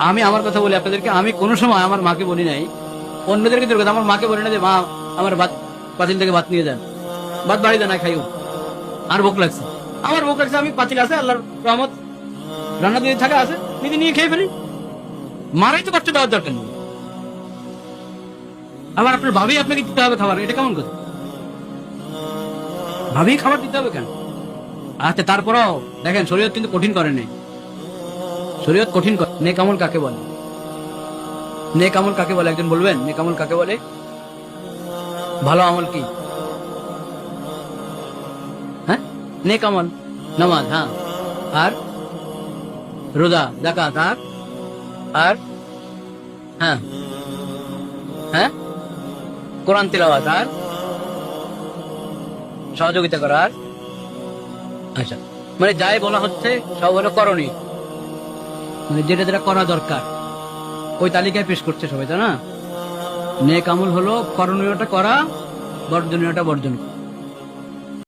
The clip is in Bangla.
আমি আমার কথা বলি আপনাদেরকে, আমি কোনো সময় আমার মাকে বলি নাই, অন্যদেরকে দূর কথা, আমার মাকে বলি না যে মা আমার ভাত পাতিল থেকে ভাত নিয়ে যান, ভাত বাড়িতে না খাইও, আর ভোক লাগছে, আমার ভোক লাগছে, আমি পাতিল আছে আল্লাহর রহমত রান্না দিয়ে থাকা আছে, নিজে নিয়ে খেয়ে ফেলি, মারাই তো কষ্ট দেওয়ার দরকার নেই। আবার আপনার ভাবেই আপনাকে দিতে হবে খাবার, এটা কেমন কথা? ভাবেই খাবার দিতে হবে কেন? আচ্ছা তারপরেও দেখেন, শরীয়ত কিন্তু কঠিন করে নেই, শরীয়ত কঠিন করে। নেক আমল কাকে বলে? নেক আমল কাকে বলে একজন বলবেন? নেক আমল কাকে বলে? ভালো আমল কি? হ্যাঁ, নেক আমল নামাজ, হ্যাঁ, আর রোজা, যাকাত, আর আর হ্যাঁ হ্যাঁ কোরআন তিলাওয়াত, আর সহযোগিতা করা, আর আচ্ছা, মানে যাই বলা হচ্ছে সব হলো করণীয়, মানে যেটা যেটা করা দরকার ওই তালিকায় পেশ করছে সবাই, তাই না? নেক আমল হলো করণীয়টা করা, বর্জনীয়টা বর্জন করা।